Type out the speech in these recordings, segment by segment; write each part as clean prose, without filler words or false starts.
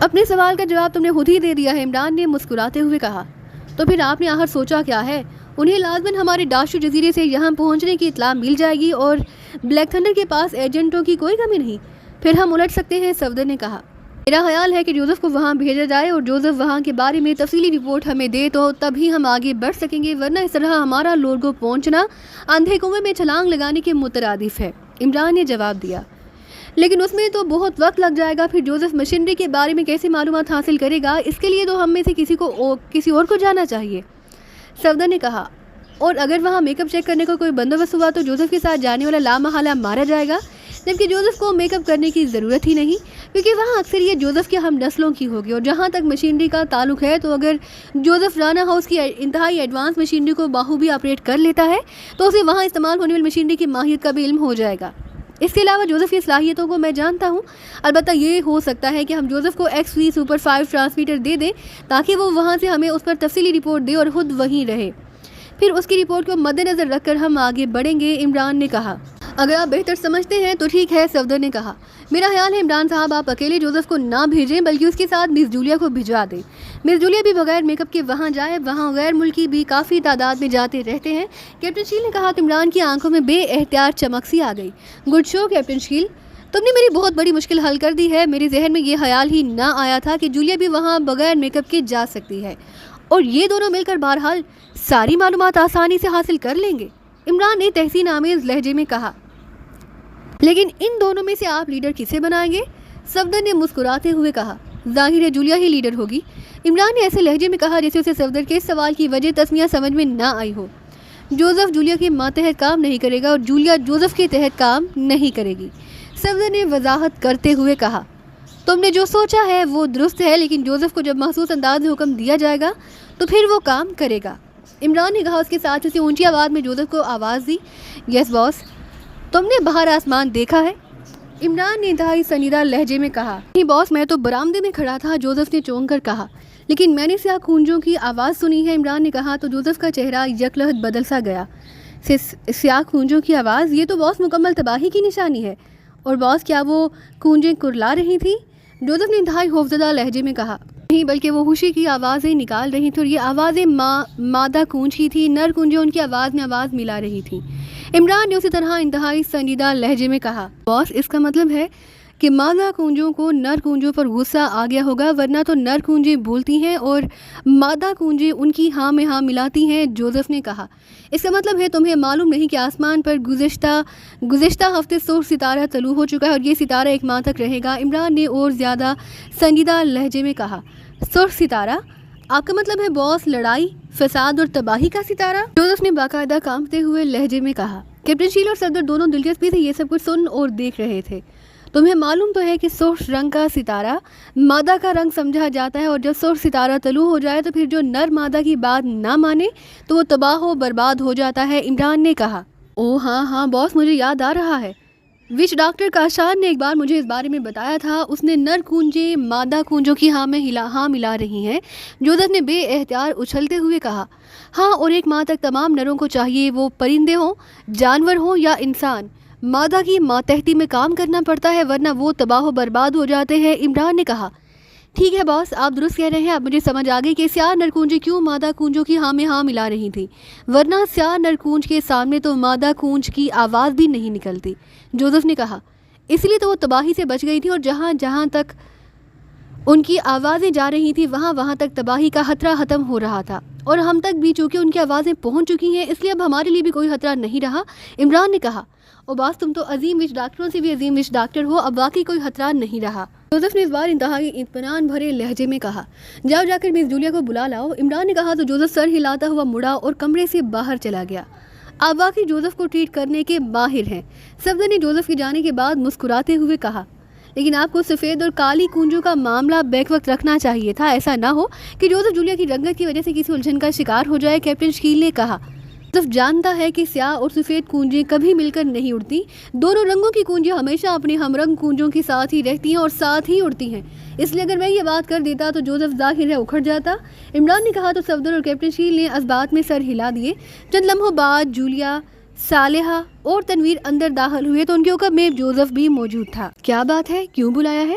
اپنے سوال کا جواب تم نے خود ہی دے دیا ہے، عمران نے مسکراتے ہوئے کہا۔ تو پھر آپ نے آخر سوچا کیا ہے؟ انہیں لازماً ہمارے ڈاشو جزیرے سے یہاں پہنچنے کی اطلاع مل جائے گی اور بلیک تھنڈر کے پاس ایجنٹوں کی کوئی کمی نہیں، پھر ہم الٹ سکتے ہیں، صفدر نے کہا۔ میرا خیال ہے کہ جوزف کو وہاں بھیجا جائے اور جوزف وہاں کے بارے میں تفصیلی رپورٹ ہمیں دے تو تبھی ہم آگے بڑھ سکیں گے، ورنہ اس طرح ہمارا لورگو پہنچنا اندھے کنویں میں چھلانگ لگانے کے مترادف ہے، عمران نے جواب دیا۔ لیکن اس میں تو بہت وقت لگ جائے گا، پھر جوزف مشینری کے بارے میں کیسے معلومات حاصل کرے گا؟ اس کے لیے تو ہم میں سے کسی اور کو جانا چاہیے، صفدر نے کہا۔ اور اگر وہاں میک اپ چیک کرنے کا کوئی بندوبست ہوا تو جوزف کے ساتھ جانے والا لامحالہ مارا جائے گا، جبکہ جوزف کو میک اپ کرنے کی ضرورت ہی نہیں، کیونکہ وہاں اکثر یہ جوزف کے ہم نسلوں کی ہوگی۔ اور جہاں تک مشینری کا تعلق ہے تو اگر جوزف رانا ہاؤس کی انتہائی ایڈوانس مشینری کو باخوبی آپریٹ کر لیتا ہے تو اسے وہاں استعمال ہونے والی مشینری کی ماہیت کا بھی علم ہو جائے گا۔ اس کے علاوہ جوزف کی صلاحیتوں کو میں جانتا ہوں، البتہ یہ ہو سکتا ہے کہ ہم جوزف کو XV سپر 5 ٹرانسمیٹر دے دیں تاکہ وہ وہاں سے ہمیں اس پر تفصیلی رپورٹ دے اور خود وہیں رہے، پھر اس کی رپورٹ کو مد نظر رکھ کر ہم آگے بڑھیں گے، عمران نے کہا۔ اگر آپ بہتر سمجھتے ہیں تو ٹھیک ہے، صفدر نے کہا۔ میرا خیال ہے عمران صاحب آپ اکیلے جوزف کو نہ بھیجیں بلکہ اس کے ساتھ مس جولیا کو بھجوا دیں۔ مس جولیا بھی بغیر میک اپ کے وہاں جائے، وہاں غیر ملکی بھی کافی تعداد میں جاتے رہتے ہیں، کیپٹن شیل نے کہا۔ تو عمران کی آنکھوں میں بے احتیاط چمک سی آ گئی۔ گڈ شو کیپٹن شیل، تم نے میری بہت بڑی مشکل حل کر دی ہے، میرے ذہن میں یہ خیال ہی نہ آیا تھا کہ جولیا بھی وہاں بغیر میک اپ کے جا سکتی ہے، اور یہ دونوں مل کر بہرحال ساری معلومات آسانی سے حاصل کر لیں گے، عمران نے تحسین آمیز لہجے میں کہا۔ لیکن ان دونوں میں سے آپ لیڈر کسے بنائیں گے؟ صفدر نے مسکراتے ہوئے کہا۔ ظاہر ہے جولیا ہی لیڈر ہوگی، عمران نے ایسے لہجے میں کہا جیسے اسے صفدر کے سوال کی وجہ تسمیہ سمجھ میں نہ آئی ہو۔ جوزف جولیا کے ماتحت کام نہیں کرے گا اور جولیا جوزف کے تحت کام نہیں کرے گی، صفدر نے وضاحت کرتے ہوئے کہا۔ تم نے جو سوچا ہے وہ درست ہے، لیکن جوزف کو جب محسوس انداز میں حکم دیا جائے گا تو پھر وہ کام کرے گا، عمران نے کہا۔ اس کے ساتھ اسے اونچی آواز میں جوزف کو آواز دی۔ یس باس، تم نے باہر آسمان دیکھا ہے؟ عمران نے انتہائی سنجیدہ لہجے میں کہا۔ نہیں باس، میں تو برآمدے میں کھڑا تھا، جوزف نے چونک کر کہا۔ لیکن میں نے سیاہ کونجوں کی آواز سنی ہے، عمران نے کہا۔ تو جوزف کا چہرہ یکلہت بدل سا گیا۔ سیاہ کونجوں کی آواز، یہ تو باس مکمل تباہی کی نشانی ہے۔ اور باس، کیا وہ کونجیں کرلا رہی تھیں؟ جوزف نے انتہائی خوفزدہ لہجے میں کہا۔ نہیں، بلکہ وہ خوشی کی آوازیں نکال رہی تھیں، اور یہ آوازیں مادہ کونج کی تھی، نر کونجیں ان کی آواز میں آواز ملا رہی تھیں، عمران نے اسی طرح انتہائی سنجیدہ لہجے میں کہا۔ باس، اس کا مطلب ہے کہ مادہ کونجوں کو نر کونجوں پر غصہ آ گیا ہوگا، ورنہ تو نر کونجیں بولتی ہیں اور مادہ کونجیں ان کی ہاں میں ہاں ملاتی ہیں، جوزف نے کہا۔ اس کا مطلب ہے تمہیں معلوم نہیں کہ آسمان پر گزشتہ ہفتے سرخ ستارہ طلوع ہو چکا ہے اور یہ ستارہ 1 ماہ تک رہے گا، عمران نے اور زیادہ سنجیدہ لہجے میں کہا۔ سرخ ستارہ؟ آپ کا مطلب ہے باس لڑائی، فساد اور تباہی کا ستارہ؟ جوزف نے باقاعدہ کانپتے ہوئے لہجے میں کہا۔ کیپٹن شیل اور صفدر دونوں دلچسپی سے یہ سب کچھ سن اور دیکھ رہے تھے۔ تمہیں معلوم تو ہے کہ سرخ رنگ کا ستارہ مادہ کا رنگ سمجھا جاتا ہے، اور جب سرخ ستارہ طلوع ہو جائے تو پھر جو نر مادہ کی بات نہ مانے تو وہ تباہ و برباد ہو جاتا ہے، عمران نے کہا۔ او ہاں باس، مجھے یاد آ رہا ہے، وچ ڈاکٹر کاشان نے ایک بار مجھے اس بارے میں بتایا تھا، اس نے نر کونجیں مادہ کونجوں کی ہاں میں ہاں ملا رہی ہیں، جوزف نے بے احتیاط اچھلتے ہوئے کہا۔ ہاں، اور 1 ماہ تک تمام نروں کو چاہیے، وہ پرندے ہوں، جانور ہوں یا انسان، مادہ کی ماتحتی میں کام کرنا پڑتا ہے، ورنہ وہ تباہ و برباد ہو جاتے ہیں، عمران نے کہا۔ ٹھیک ہے باس، آپ درست کہہ رہے ہیں، اب مجھے سمجھ آ گئی کہ سیاہ نر کونجیں کیوں مادہ کونجوں کی ہاں میں ہاں ملا رہی تھیں، ورنہ سیاہ نر کونج کے سامنے تو مادہ کونج کی آواز بھی نہیں نکلتی، جوزف نے کہا۔ اس لیے تو وہ تباہی سے بچ گئی تھی، اور جہاں تک ان کی آوازیں جا رہی تھیں وہاں تک تباہی کا خطرہ ختم ہو رہا تھا، اور ہم تک بھی چونکہ ان کی آوازیں پہنچ چکی ہیں، اس لیے اب ہمارے لیے بھی کوئی خطرہ نہیں رہا، عمران نے کہا۔ اور باس، تم تو عظیم وچ ڈاکٹروں سے بھی عظیم وچ ڈاکٹر ہو، اب واقعی کوئی خطرہ نہیں رہا، جوزف نے اس بار انتہائی اطمینان بھرے لہجے میں کہا۔ جا کر مس جولیا کو بلا لاؤ، عمران نے کہا۔ تو جوزف سر ہلاتا ہوا مڑا اور کمرے سے باہر چلا گیا۔ آپ واقعی جوزف کو ٹریٹ کرنے کے ماہر ہیں، صفدر نے جوزف کے جانے کے بعد مسکراتے ہوئے کہا۔ لیکن آپ کو سفید اور کالی کونجوں کا معاملہ بیک وقت رکھنا چاہیے تھا، ایسا نہ ہو کہ جوزف جولیا کی رنگت کی وجہ سے کسی الجھن کا شکار ہو جائے، کیپٹن شکیل نے کہا۔ جوزف جانتا ہے کہ سیاہ اور سفید کونجیں کبھی مل کر نہیں اڑتی، دونوں رنگوں کی کونجیں ہمیشہ اپنے ہم رنگ کونجوں کے ساتھ ہی رہتی ہیں اور ساتھ ہی اڑتی ہیں، اس لیے اگر میں یہ بات کر دیتا تو جوزف ظاہر ہے اکھڑ جاتا، عمران نے کہا۔ تو صفدر اور کیپٹن شیل نے اسبات میں سر ہلا دیے۔ چند لمحوں بعد جولیا، صالحہ اور تنویر اندر داخل ہوئے تو ان کے عقب میں جوزف بھی موجود تھا۔ کیا بات ہے، کیوں بلایا ہے؟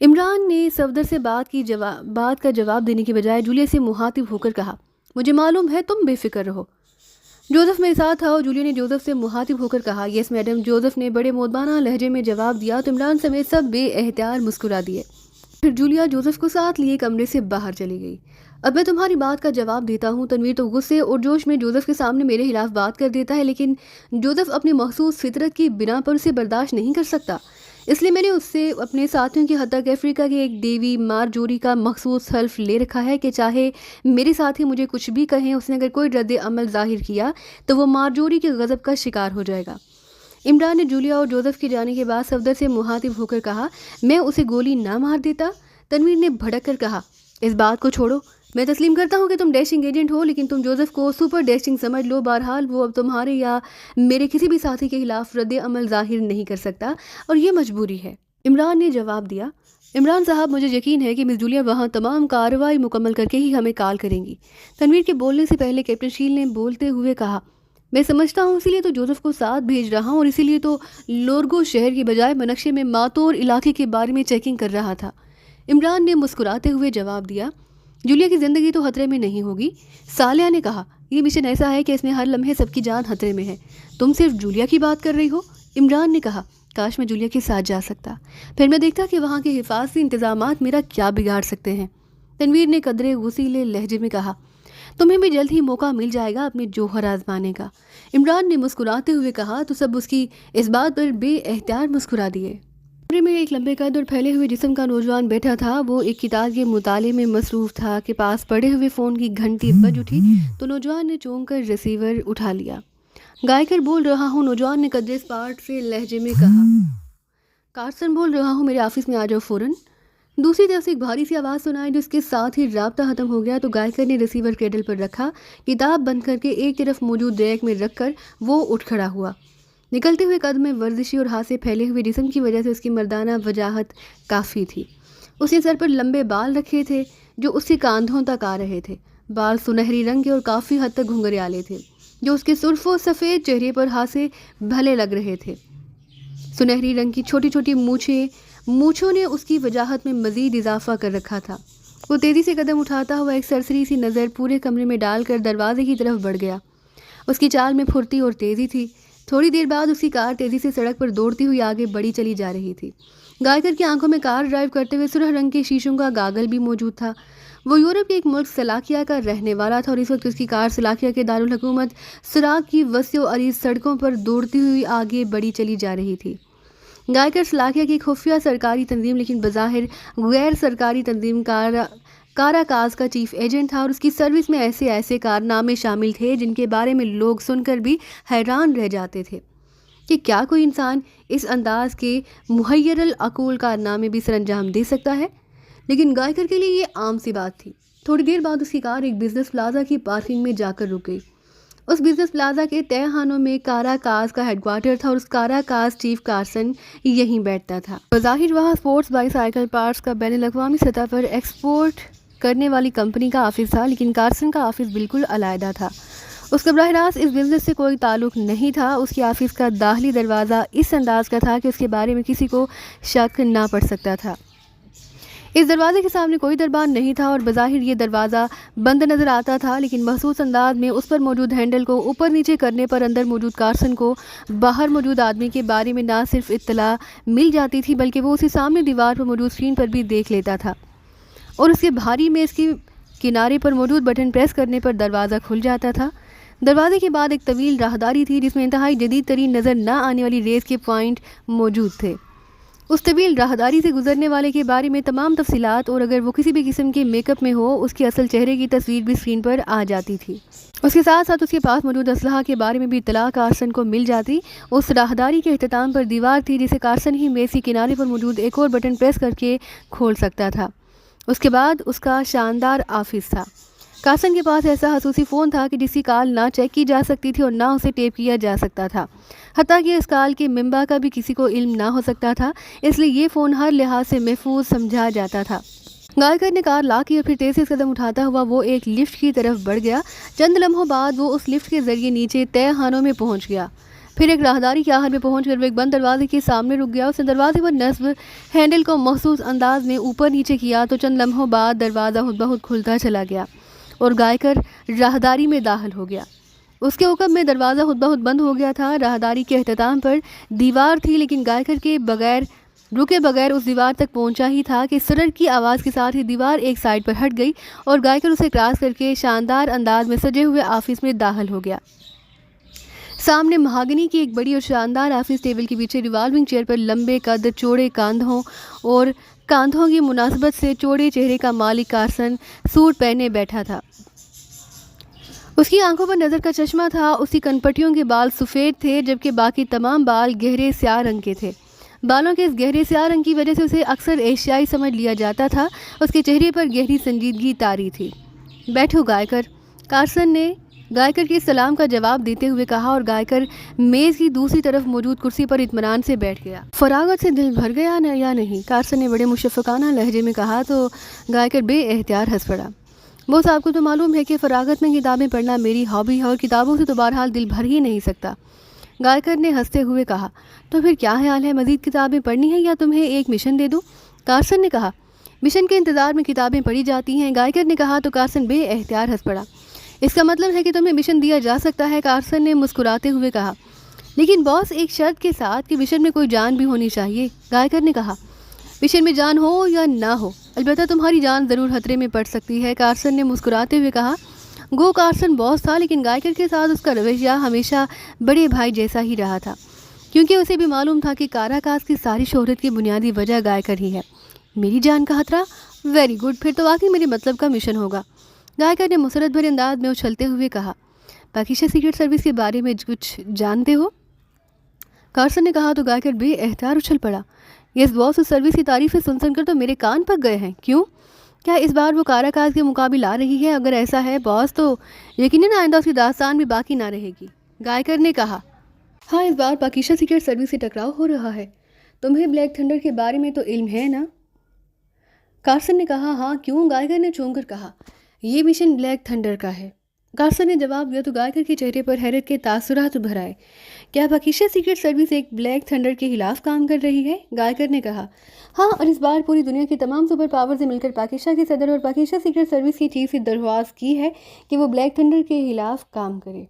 عمران نے صفدر سے بات کا جواب دینے کے بجائے جولیا سے مخاطب ہو کر کہا، مجھے معلوم ہے، تم بے فکر رہو۔ جوزف میرے ساتھ آؤ، جولیا نے جوزف سے مخاطب ہو کر کہا۔ یس میڈم، جوزف نے بڑے مودبانہ لہجے میں جواب دیا تو عمران سمیت سب بے احتیاط مسکرا دیے۔ پھر جولیا جوزف کو ساتھ لیے کمرے سے باہر چلی گئی۔ اب میں تمہاری بات کا جواب دیتا ہوں۔ تنویر تو غصے اور جوش میں جوزف کے سامنے میرے خلاف بات کر دیتا ہے، لیکن جوزف اپنی مخصوص فطرت کی بنا پر اسے برداشت نہیں کر سکتا، اس لیے میں نے اس سے اپنے ساتھیوں کی حد تک افریقہ کے ایک دیوی مارجوری کا مخصوص حلف لے رکھا ہے کہ چاہے میرے ساتھی مجھے کچھ بھی کہیں، اس نے اگر کوئی رد عمل ظاہر کیا تو وہ مارجوری کے غضب کا شکار ہو جائے گا۔ عمران نے جولیا اور جوزف کے جانے کے بعد صفدر سے مخاطب ہو کر کہا، میں اسے گولی نہ مار دیتا؟ تنویر نے بھڑک کر کہا، اس بات کو چھوڑو، میں تسلیم کرتا ہوں کہ تم ڈیشنگ ایجنٹ ہو، لیکن تم جوزف کو سپر ڈیشنگ سمجھ لو، بہرحال وہ اب تمہارے یا میرے کسی بھی ساتھی کے خلاف رد عمل ظاہر نہیں کر سکتا اور یہ مجبوری ہے۔ عمران نے جواب دیا، عمران صاحب، مجھے یقین ہے کہ مس جولیا وہاں تمام کارروائی مکمل کر کے ہی ہمیں کال کریں گی۔ تنویر کے بولنے سے پہلے کیپٹن شیل نے بولتے ہوئے کہا، میں سمجھتا ہوں اسی لیے تو جوزف کو ساتھ بھیج رہا ہوں اور اسی لیے تو لورگو شہر کی بجائے منقشے میں ماتور علاقے کے بارے میں چیکنگ کر رہا تھا۔ عمران نے مسکراتے ہوئے جواب دیا، جولیا کی زندگی تو خطرے میں نہیں ہوگی۔ سالیہ نے کہا، یہ مشن ایسا ہے کہ اس میں ہر لمحے سب کی جان خطرے میں ہے، تم صرف جولیا کی بات کر رہی ہو۔ عمران نے کہا، کاش میں جولیا کے ساتھ جا سکتا، پھر میں دیکھتا کہ وہاں کے حفاظتی انتظامات میرا کیا بگاڑ سکتے ہیں۔ تنویر نے قدرے غصیلے لہجے میں کہا، تمہیں بھی جلد ہی موقع مل جائے گا اپنے جوہر آزمانے کا۔ عمران نے مسکراتے ہوئے کہا تو سب اس کی اس بات پر بے احتیاط مسکرا دیے۔ کمرے میں ایک لمبے قد اور پھیلے ہوئے جسم کا نوجوان بیٹھا تھا، وہ ایک کتاب کے مطالعے میں مصروف تھا کہ پاس پڑے ہوئے فون کی گھنٹی بج اٹھی تو نوجوان نے چونک کر ریسیور اٹھا لیا۔ گائیکر بول رہا ہوں، نوجوان نے قدرے اسپارٹ سے لہجے میں کہا۔ کارسن بول رہا ہوں، میرے آفس میں آ جاؤ فوراً۔ دوسری طرف سے ایک بھاری سی آواز سنائی جس کے ساتھ ہی رابطہ ختم ہو گیا تو گائیکر نے ریسیور کیڈل پر رکھا، کتاب بند کر کے ایک طرف موجود ریک میں رکھ کر وہ اٹھ کھڑا ہوا۔ نکلتے ہوئے قد میں ورزشی اور ہاتھ سے پھیلے ہوئے جسم کی وجہ سے اس کی مردانہ وجاہت کافی تھی۔ اس نے سر پر لمبے بال رکھے تھے جو اس کے کاندھوں تک آ رہے تھے۔ بال سنہری رنگ کے اور کافی حد تک گھنگریالے تھے جو اس کے سرخ و سفید چہرے پر ہاتھ سے بھلے لگ رہے تھے۔ سنہری رنگ کی چھوٹی چھوٹی مونچھوں نے اس کی وجاہت میں مزید اضافہ کر رکھا تھا۔ وہ تیزی سے قدم اٹھاتا ہوا ایک سرسری سی نظر پورے کمرے میں ڈال کر دروازے کی طرف بڑھ گیا۔ اس کی چال میں پھرتی اور تیزی تھی۔ تھوڑی دیر بعد اس کی کار تیزی سے سڑک پر دوڑتی ہوئی آگے بڑھی چلی جا رہی تھی۔ گائیکر کی آنکھوں میں کار ڈرائیو کرتے ہوئے سرخ رنگ کے شیشوں کا گاگل بھی موجود تھا۔ وہ یورپ کے ایک ملک سلاکیا کا رہنے والا تھا اور اس وقت اس کی کار سلاکیا کے دارالحکومت سراغ کی وسیع و عریض سڑکوں پر دوڑتی ہوئی آگے بڑھی چلی جا رہی تھی۔ گائیکر سلاکیا کی ایک خفیہ سرکاری تنظیم لیکن بظاہر غیر سرکاری تنظیم کاراکاز کا چیف ایجنٹ تھا اور اس کی سروس میں ایسے کارنامے شامل تھے جن کے بارے میں لوگ سن کر بھی حیران رہ جاتے تھے کہ کیا کوئی انسان اس انداز کے محیر العقول کارنامے بھی سر انجام دے سکتا ہے، لیکن گائیکر کے لیے یہ عام سی بات تھی۔ تھوڑی دیر بعد اس کی کار ایک بزنس پلازا کی پارکنگ میں جا کر رک گئی۔ اس بزنس پلازا کے تہہ خانوں میں کاراکاز کا ہیڈ کوارٹر تھا اور اس کاراکاز چیف کارسن یہیں بیٹھتا تھا۔ بظاہر وہاں اسپورٹس بائی سائیکل پارٹس کا بین الاقوامی سطح پر ایکسپورٹ کرنے والی کمپنی کا آفس تھا، لیکن کارسن کا آفس بالکل علیحدہ تھا۔ اس کا براہ راست اس بزنس سے کوئی تعلق نہیں تھا۔ اس کے آفس کا داخلی دروازہ اس انداز کا تھا کہ اس کے بارے میں کسی کو شک نہ پڑ سکتا تھا۔ اس دروازے کے سامنے کوئی دربان نہیں تھا اور بظاہر یہ دروازہ بند نظر آتا تھا، لیکن محسوس انداز میں اس پر موجود ہینڈل کو اوپر نیچے کرنے پر اندر موجود کارسن کو باہر موجود آدمی کے بارے میں نہ صرف اطلاع مل جاتی تھی بلکہ وہ اسے سامنے دیوار پر موجود اسکرین پر بھی دیکھ لیتا تھا اور اس کے بھاری میز کے کنارے پر موجود بٹن پریس کرنے پر دروازہ کھل جاتا تھا۔ دروازے کے بعد ایک طویل راہداری تھی جس میں انتہائی جدید ترین نظر نہ آنے والی ریس کے پوائنٹ موجود تھے۔ اس طویل راہداری سے گزرنے والے کے بارے میں تمام تفصیلات اور اگر وہ کسی بھی قسم کے میک اپ میں ہو اس کے اصل چہرے کی تصویر بھی اسکرین پر آ جاتی تھی۔ اس کے ساتھ ساتھ اس کے پاس موجود اسلحہ کے بارے میں بھی اطلاع کارسن کو مل جاتی۔ اس راہداری کے اختتام پر دیوار تھی جسے کارسن ہی میز کے کنارے پر موجود ایک اور بٹن پریس کر کے کھول سکتا تھا۔ اس کے بعد اس کا شاندار آفس تھا۔ کارسن کے پاس ایسا خصوصی فون تھا کہ جس کی کال نہ چیک کی جا سکتی تھی اور نہ اسے ٹیپ کیا جا سکتا تھا، حتیٰ کہ اس کال کے منبع کا بھی کسی کو علم نہ ہو سکتا تھا، اس لیے یہ فون ہر لحاظ سے محفوظ سمجھا جاتا تھا۔ گائیکر نے کار لاک کی اور پھر تیز سے قدم اٹھاتا ہوا وہ ایک لفٹ کی طرف بڑھ گیا۔ چند لمحوں بعد وہ اس لفٹ کے ذریعے نیچے تہہ خانوں میں پہنچ گیا۔ پھر ایک راہداری کی آخر میں پہنچ کر وہ ایک بند دروازے کے سامنے رک گیا. اس نے دروازے پر نصب ہینڈل کو محسوس انداز میں اوپر نیچے کیا تو چند لمحوں بعد دروازہ خود بخود کھلتا چلا گیا اور گائیکر راہداری میں داخل ہو گیا. اس کے حکم میں دروازہ خود بخود بند ہو گیا تھا. راہداری کے اختتام پر دیوار تھی لیکن گائیکر کے رکے بغیر اس دیوار تک پہنچا ہی تھا کہ سرر کی آواز کے ساتھ ہی دیوار ایک سائڈ پر ہٹ گئی اور گائیکر اسے کراس کر کے شاندار انداز میں سجے ہوئے آفس میں داخل ہو گیا. سامنے مہاگنی کی ایک بڑی اور شاندار آفس ٹیبل کے پیچھے ریوالونگ چیئر پر لمبے قد، چوڑے کاندھوں اور کاندھوں کی مناسبت سے چوڑے چہرے کا مالک کارسن سوٹ پہنے بیٹھا تھا. اس کی آنکھوں پر نظر کا چشمہ تھا. اس کی کنپٹیوں کے بال سفید تھے جبکہ باقی تمام بال گہرے سیاہ رنگ کے تھے. بالوں کے اس گہرے سیاہ رنگ کی وجہ سے اسے اکثر ایشیائی سمجھ لیا جاتا تھا. اس کے چہرے پر گہری سنجیدگی طاری تھی. بیٹھو گائیکر، کارسن نے گائیکر کے سلام کا جواب دیتے ہوئے کہا اور گائیکر میز کی دوسری طرف موجود کرسی پر اطمینان سے بیٹھ گیا. فراغت سے دل بھر گیا یا نہیں؟ کارسن نے بڑے مشفقانہ لہجے میں کہا تو گائیکر بے اختیار ہنس پڑا. وہ صاحب کو تو معلوم ہے کہ فراغت میں کتابیں پڑھنا میری ہابی ہے اور کتابوں سے تو بہرحال دل بھر ہی نہیں سکتا. گائیکر نے ہنستے ہوئے کہا. تو پھر کیا خیال ہے، مزید کتابیں پڑھنی ہیں یا تمہیں ایک مشن دے دوں؟ کارسن نے کہا. مشن کے انتظار میں کتابیں پڑھی جاتی ہیں، گائیکر نے کہا تو کارسن بے اختیار ہنس پڑا. اس کا مطلب ہے کہ تمہیں مشن دیا جا سکتا ہے، کارسن نے مسکراتے ہوئے کہا. لیکن باس ایک شرط کے ساتھ کہ مشن میں کوئی جان بھی ہونی چاہیے. گائیکر نے کہا. مشن میں جان ہو یا نہ ہو، البتہ تمہاری جان ضرور خطرے میں پڑ سکتی ہے، کارسن نے مسکراتے ہوئے کہا. گو کارسن باس تھا لیکن گائیکر کے ساتھ اس کا رویہ ہمیشہ بڑے بھائی جیسا ہی رہا تھا، کیونکہ اسے بھی معلوم تھا کہ کاراکاس کی ساری شہرت کی بنیادی وجہ گائیکر ہی ہے. میری جان کا خطرہ؟ ویری گڈ، پھر تو واقعی میرے مطلب کا مشن ہوگا. گائیکر نے مسرت بھرے انداز میں اچھلتے ہوئے کہا. پاکیزہ سیکرٹ سروس کے بارے میں کچھ جانتے ہو؟ کارسن نے کہا تو گائیکر بے اختیار اچھل پڑا. یس باس، اس سروس کی تعریفیں سن کر تو میرے کان پک گئے ہیں. کیوں؟ کیا اس بار وہ کاراکاس کے مقابل آ رہی ہے؟ اگر ایسا ہے باس تو یقیناً آئندہ اس کی داستان بھی باقی نہ رہے گی. گائیکر نے کہا. ہاں، اس بار پاکیزہ سیکرٹ سروس سے ٹکراؤ ہو رہا ہے. تمہیں بلیک تھنڈر کے بارے میں تو علم ہے نا؟ کارسن نے کہا. ہاں، کیوں؟ گائیکر نے چونک کر کہا. یہ مشن بلیک تھنڈر کا ہے. کارسن نے جواب دیا تو گائیکر کے چہرے پر حیرت کے تاثرات ابھر آئے. کیا پاکیزہ سیکرٹ سروس ایک بلیک تھنڈر کے خلاف کام کر رہی ہے؟ گائیکر نے کہا. ہاں، اور اس بار پوری دنیا کے تمام سپر پاور سے مل کر پاکیزہ کے صدر اور پاکیزہ سیکرٹ سروس کی چیف سے درخواست کی ہے کہ وہ بلیک تھنڈر کے خلاف کام کرے.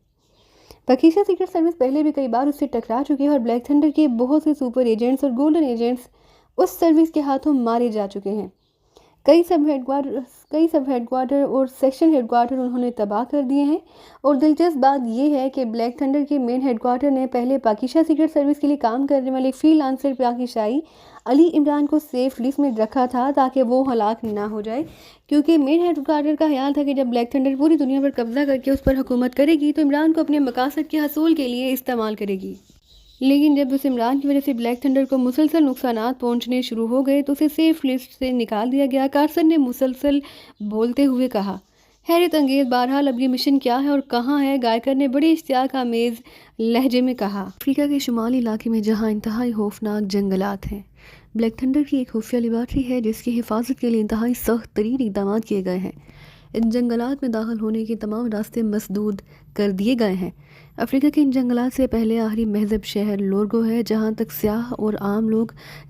پاکیزہ سیکرٹ سروس پہلے بھی کئی بار اس سے ٹکرا چکی ہے اور بلیک تھنڈر کے بہت سے سپر ایجنٹس اور گولڈن ایجنٹس اس سروس کے ہاتھوں مارے جا چکے ہیں. کئی سب ہیڈ کوارٹر اور سیکشن ہیڈ کوارٹر انہوں نے تباہ کر دیے ہیں. اور دلچسپ بات یہ ہے کہ بلیک تھنڈر کے مین ہیڈ کوارٹر نے پہلے پاکیزہ سیکرٹ سروس کے لیے کام کرنے والے فری لانسر پاکیزائی علی عمران کو سیف لسٹ میں رکھا تھا تاکہ وہ ہلاک نہ ہو جائے، کیونکہ مین ہیڈ کوارٹر کا خیال تھا کہ جب بلیک تھنڈر پوری دنیا پر قبضہ کر کے اس پر حکومت کرے گی تو عمران کو اپنے مقاصد کے حصول کے لیے استعمال کرے گی. لیکن جب اس عمران کی وجہ سے بلیک تھنڈر کو مسلسل نقصانات پہنچنے شروع ہو گئے تو اسے سیف لسٹ سے نکال دیا گیا. کارسن نے مسلسل بولتے ہوئے کہا. حیرت انگیز، بہرحال اب یہ مشن کیا ہے اور کہاں ہے؟ گائیکر نے بڑے اشتیاق آمیز لہجے میں کہا. افریقہ کے شمالی علاقے میں جہاں انتہائی خوفناک جنگلات ہیں. بلیک تھنڈر کی ایک خفیہ لیبارٹری ہے جس کی حفاظت کے لیے انتہائی سخت ترین اقدامات کیے گئے ہیں. ان جنگلات میں داخل ہونے کے تمام راستے مسدود کر دیے گئے ہیں. افریقہ کے ان جنگلات سے پہلے آخری مہذب شہر لورگو ہے جہاں تک سیاح اور عام لوگ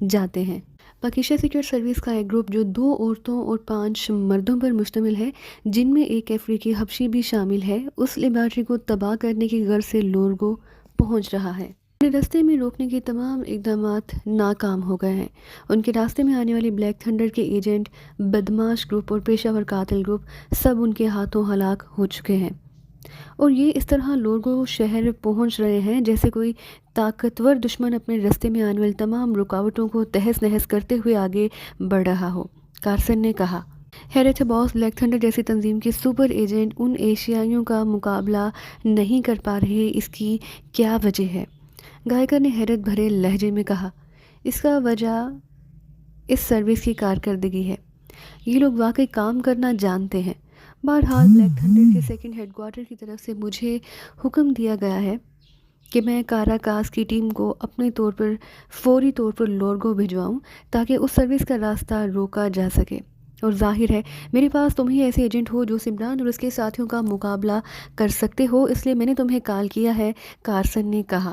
جاتے ہیں. پاکیزہ سیکرٹ سروس کا ایک گروپ جو 2 عورتوں اور 5 مردوں پر مشتمل ہے، جن میں ایک افریقی حبشی بھی شامل ہے، اس لیبارٹری کو تباہ کرنے کی غرض سے لورگو پہنچ رہا ہے. اپنے راستے میں روکنے کے تمام اقدامات ناکام ہو گئے ہیں. ان کے راستے میں آنے والے بلیک تھنڈر کے ایجنٹ، بدماش گروپ اور پیشہ ور قاتل گروپ سب ان کے ہاتھوں ہلاک ہو چکے ہیں. اور یہ اس طرح لورگو شہر پہنچ رہے ہیں جیسے کوئی طاقتور دشمن اپنے راستے میں آنے والی تمام رکاوٹوں کو تہس نہس کرتے ہوئے آگے بڑھ رہا ہو. کارسن نے کہا. حیرت ہے باس، بلیک تھنڈر جیسی تنظیم کے سپر ایجنٹ ان ایشیائیوں کا مقابلہ نہیں کر پا رہے، اس کی کیا وجہ ہے؟ گائیکر نے حیرت بھرے لہجے میں کہا. اس کا وجہ اس سروس کی کارکردگی ہے. یہ لوگ واقعی کام کرنا جانتے ہیں. بہرحال بلیک تھنڈر کے سیکنڈ ہیڈ کوارٹر کی طرف سے مجھے حکم دیا گیا ہے کہ میں کاراکاس کی ٹیم کو اپنے فوری طور پر لورگو بھجواؤں تاکہ اس سروس کا راستہ روکا جا سکے. اور ظاہر ہے میرے پاس تم ہی ایسے ایجنٹ ہو جو سمران اور اس کے ساتھیوں کا مقابلہ کر سکتے ہو، اس لیے میں نے تمہیں کال کیا ہے. کارسن نے کہا.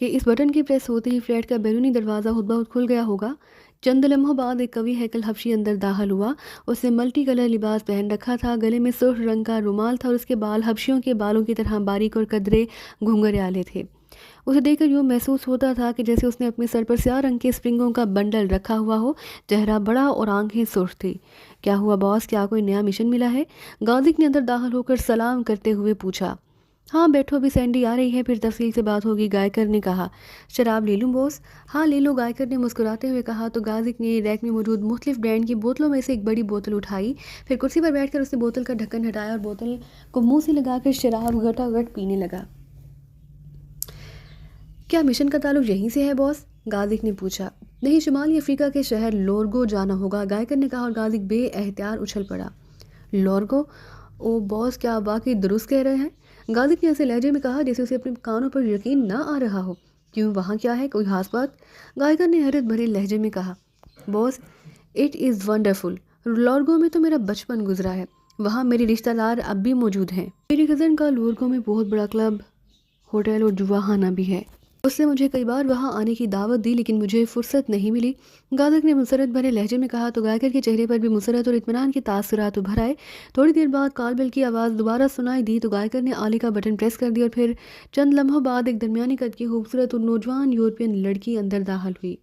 کہ اس بٹن کے پریس ہوتے ہی فلیٹ کا بیرونی دروازہ خود بخود کھل گیا ہوگا۔ چند لمحوں بعد ایک قوی ہیکل حبشی اندر داخل ہوا۔ اس نے ملٹی کلر لباس پہن رکھا تھا، گلے میں سرخ رنگ کا رومال تھا اور اس کے بال حبشیوں کے بالوں کی طرح باریک اور قدرے گھنگریالے تھے۔ اسے دیکھ کر یوں محسوس ہوتا تھا کہ جیسے اس نے اپنے سر پر سیاہ رنگ کے اسپرنگوں کا بنڈل رکھا ہوا ہو۔ چہرہ بڑا اور آنکھیں سرخ تھی۔ کیا ہوا باس، کیا کوئی نیا مشن ملا ہے؟ غازق نے اندر داخل ہو کر سلام کرتے ہوئے پوچھا۔ ہاں بیٹھو، ابھی سینڈی آ رہی ہے، پھر تفصیل سے بات ہوگی، گائیکر نے کہا۔ شراب لے لوں باس؟ ہاں لے لو، گائیکر نے مسکراتے ہوئے کہا۔ تو غازق نے ریک میں موجود مختلف برانڈ کی بوتلوں میں سے ایک بڑی بوتل اٹھائی، پھر کرسی پر بیٹھ کر اس نے بوتل کا ڈھکن ہٹایا اور بوتل کو منہ سے لگا کر شراب گھٹا گھٹ پینے لگا۔ کیا مشن کا تعلق یہیں سے ہے باس؟ غازق نے پوچھا۔ نہیں، شمالی افریقہ کے شہر لورگو جانا ہوگا، گائیکر نے کہا اور غازق بے احتیاط اچھل پڑا۔ لورگو؟ او باس، کیا آپ واقعی درست کہہ رہے ہیں؟ غازق نے ایسے لہجے میں کہا جیسے اسے اپنے کانوں پر یقین نہ آ رہا ہو۔ کیوں، وہاں کیا ہے، کوئی خاص بات؟ گائیکر نے حیرت بھرے لہجے میں کہا۔ باس، اٹ از ونڈرفل، لورگو میں تو میرا بچپن گزرا ہے، وہاں میرے رشتہ دار اب بھی موجود ہیں۔ میری کزن کا لورگو میں بہت بڑا کلب، ہوٹل اور جوا خانہ بھی ہے۔ اس نے مجھے کئی بار وہاں آنے کی دعوت دی لیکن مجھے فرصت نہیں ملی، غازق نے مسرت بھرے لہجے میں کہا۔ تو گائیکر کے چہرے پر بھی مسرت اور اطمینان کے تاثرات ابھر آئے۔ تھوڑی دیر بعد کال بیل کی آواز دوبارہ سنائی دی تو گائیکر نے آلے کا بٹن پریس کر دیا اور پھر چند لمحوں بعد ایک درمیانی قد کی خوبصورت اور نوجوان یورپین لڑکی اندر داخل ہوئی۔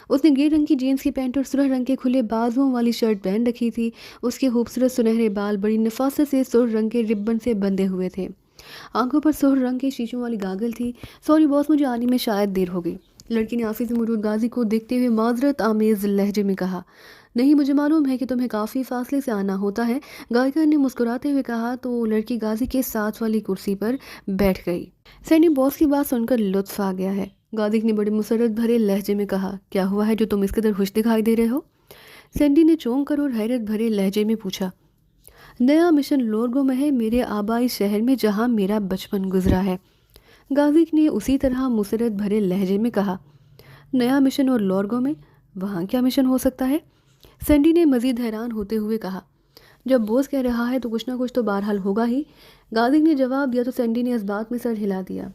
اس نے گرے رنگ کی جینس کی پینٹ اور سرخ رنگ کے کھلے بازوؤں والی شرٹ پہن رکھی تھی۔ اس کے خوبصورت سنہرے بال بڑی نفاست سے سرخ رنگ کے ربن سے بندھے ہوئے تھے۔ آنکھوں پر سرخ رنگ کے شیشوں والی گاگل تھی۔ سوری باس، مجھے آنے میں شاید دیر ہو گئی، لڑکی نے آفس میں موجود غازق کو دیکھتے ہوئے معذرت آمیز لہجے میں کہا۔ نہیں، مجھے معلوم ہے کہ تمہیں کافی فاصلے سے آنا ہوتا ہے، گائیکر نے مسکراتے ہوئے کہا۔ تو لڑکی غازق کے ساتھ والی کرسی پر بیٹھ گئی۔ سینڈی باس کی بات سن کر لطف آ گیا ہے، غازق نے بڑے مسرت بھرے لہجے میں کہا۔ کیا ہوا ہے جو تم اس قدر خوش دکھائی دے رہے ہو؟ سینڈی نے چونک کر اور حیرت بھرے لہجے میں پوچھا۔ نیا مشن لورگو میں ہے، میرے آبائی شہر میں جہاں میرا بچپن گزرا ہے، غازق نے اسی طرح مسرت بھرے لہجے میں کہا۔ نیا مشن اور لورگو میں، وہاں کیا مشن ہو سکتا ہے؟ سینڈی نے مزید حیران ہوتے ہوئے کہا۔ جب بوس کہہ رہا ہے تو کچھ نہ کچھ تو بہرحال ہوگا ہی، غازق نے جواب دیا۔ تو سینڈی نے اس بات میں سر ہلا دیا۔